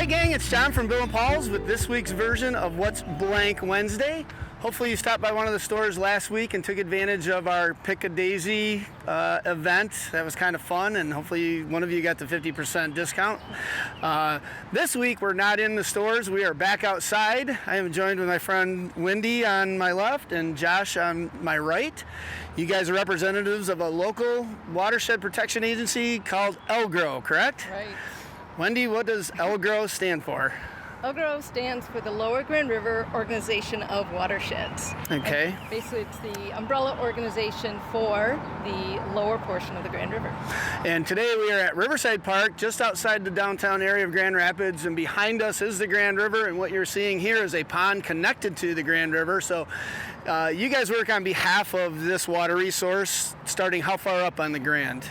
Hey gang, it's John from Bill and Paul's with this week's version of What's Blank Wednesday. Hopefully you stopped by one of the stores last week and took advantage of our Pick a Daisy event. That was kind of fun, and hopefully one of you got the 50% discount. This week we're not in the stores, we are back outside. I am joined with my friend Wendy on my left and Josh on my right. You guys are representatives of a local watershed protection agency called LGROW, correct? Right. Wendy, what does LGROW stand for? LGROW stands for the Lower Grand River Organization of Watersheds. Okay. And basically, it's the umbrella organization for the lower portion of the Grand River. And today we are at Riverside Park, just outside the downtown area of Grand Rapids, and behind us is the Grand River, and what you're seeing here is a pond connected to the Grand River. So you guys work on behalf of this water resource, starting how far up on the Grand?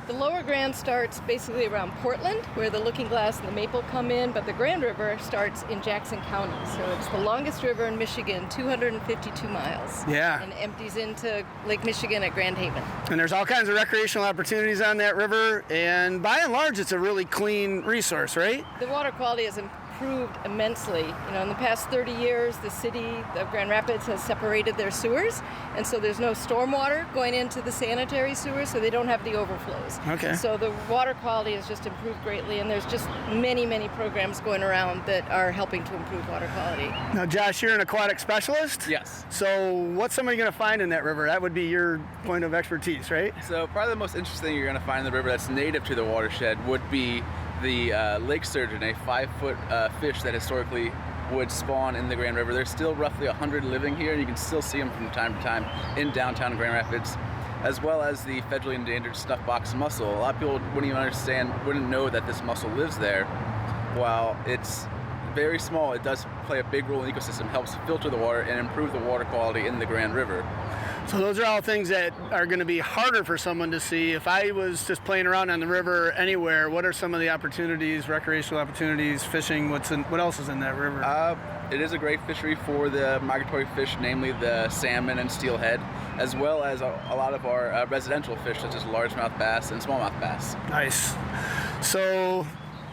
The Lower Grand starts basically around Portland, where the Looking Glass and the Maple come in, but the Grand River starts in Jackson County. So it's the longest river in Michigan, 252 miles. Yeah. And empties into Lake Michigan at Grand Haven. And there's all kinds of recreational opportunities on that river, and by and large, it's a really clean resource, right? The water quality has improved immensely. You know, in the past 30 years, the city of Grand Rapids has separated their sewers, and so there's no stormwater going into the sanitary sewers, so they don't have the overflows. Okay. So the water quality has just improved greatly, and there's just many, many programs going around that are helping to improve water quality. Now, Josh, you're an aquatic specialist? Yes. So what's somebody going to find in that river? That would be your point of expertise, right? So probably the most interesting thing you're going to find in the river that's native to the watershed would be the lake sturgeon, a 5-foot fish that historically would spawn in the Grand River. There's still roughly 100 living here, and you can still see them from time to time in downtown Grand Rapids, as well as the federally endangered snuff box mussel. A lot of people wouldn't know that this mussel lives there. While it's very small, it does play a big role in the ecosystem, helps filter the water and improve the water quality in the Grand River. So those are all things that are going to be harder for someone to see. If I was just playing around on the river anywhere, what are some of the opportunities, recreational opportunities, fishing? What else is in that river? It is a great fishery for the migratory fish, namely the salmon and steelhead, as well as a lot of our residential fish, such as largemouth bass and smallmouth bass. Nice. So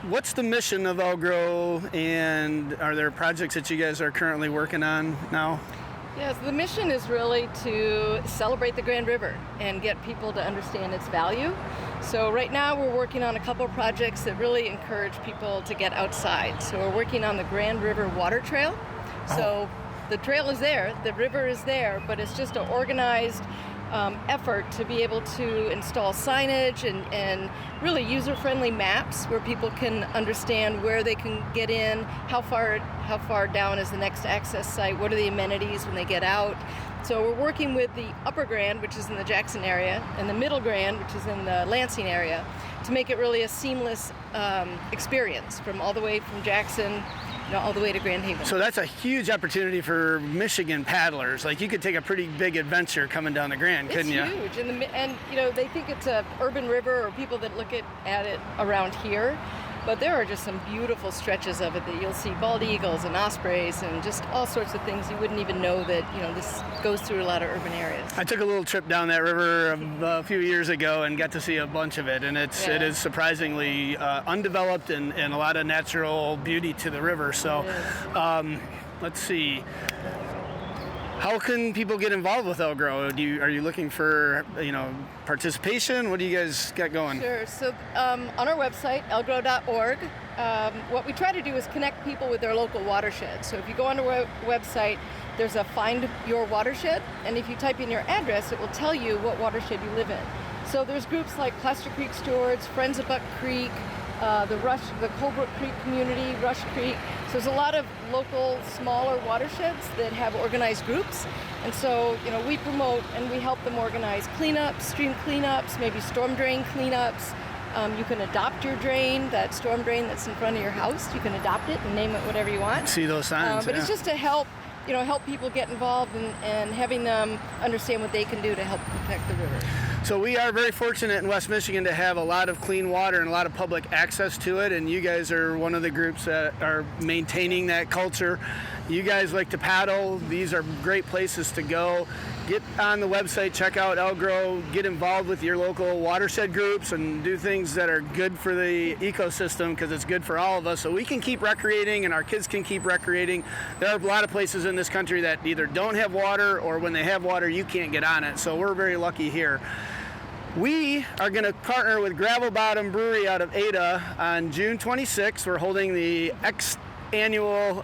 what's the mission of LGROW, and are there projects that you guys are currently working on now? Yes, the mission is really to celebrate the Grand River and get people to understand its value. So right now we're working on a couple of projects that really encourage people to get outside. So we're working on the Grand River Water Trail. So the trail is there, the river is there, but it's just an organized effort to be able to install signage and really user-friendly maps where people can understand where they can get in, how far down is the next access site, what are the amenities when they get out. So we're working with the Upper Grand, which is in the Jackson area, and the Middle Grand, which is in the Lansing area, to make it really a seamless experience all the way from Jackson all the way to Grand Haven. So that's a huge opportunity for Michigan paddlers. Like, you could take a pretty big adventure coming down the Grand, couldn't you? It's huge, and you know, they think it's an urban river, or people that look at it around here, but there are just some beautiful stretches of it that you'll see bald eagles and ospreys and just all sorts of things you wouldn't even know that, you know, this goes through a lot of urban areas. I took a little trip down that river a few years ago and got to see a bunch of it, and it is surprisingly undeveloped and a lot of natural beauty to the river. So let's see. How can people get involved with LGROW? Are you looking for participation? What do you guys got going? Sure. So on our website, lgrow.org, what we try to do is connect people with their local watershed. So if you go on our website, there's a Find Your Watershed, and if you type in your address, it will tell you what watershed you live in. So there's groups like Plaster Creek Stewards, Friends of Buck Creek, the Colebrook Creek community, Rush Creek. So there's a lot of local, smaller watersheds that have organized groups. And so, you know, we promote and we help them organize cleanups, stream cleanups, maybe storm drain cleanups. You can adopt your drain, that storm drain that's in front of your house. You can adopt it and name it whatever you want. See those signs. But it's just to help people get involved and having them understand what they can do to help protect the river. So we are very fortunate in West Michigan to have a lot of clean water and a lot of public access to it, and you guys are one of the groups that are maintaining that culture. You guys like to paddle. These are great places to go. get on the website, check out LGROW, get involved with your local watershed groups and do things that are good for the ecosystem, because it's good for all of us, so we can keep recreating and our kids can keep recreating. There are a lot of places in this country that either don't have water, or when they have water, you can't get on it, so we're very lucky here. We are going to partner with Gravel Bottom Brewery out of Ada on June 26th. We're holding the annual,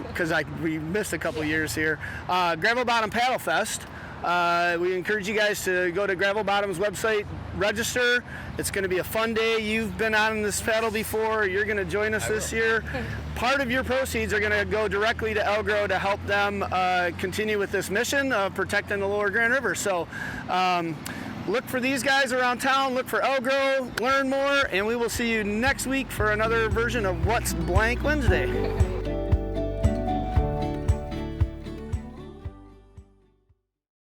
because we missed a couple years here, Gravel Bottom Paddlefest. We encourage you guys to go to Gravel Bottom's website, register. It's going to be a fun day. You've been on this paddle before. You're going to join us this year. Part of your proceeds are going to go directly to LGROW to help them continue with this mission of protecting the Lower Grand River. So look for these guys around town, look for LGROW, learn more, and we will see you next week for another version of What's Blank Wednesday.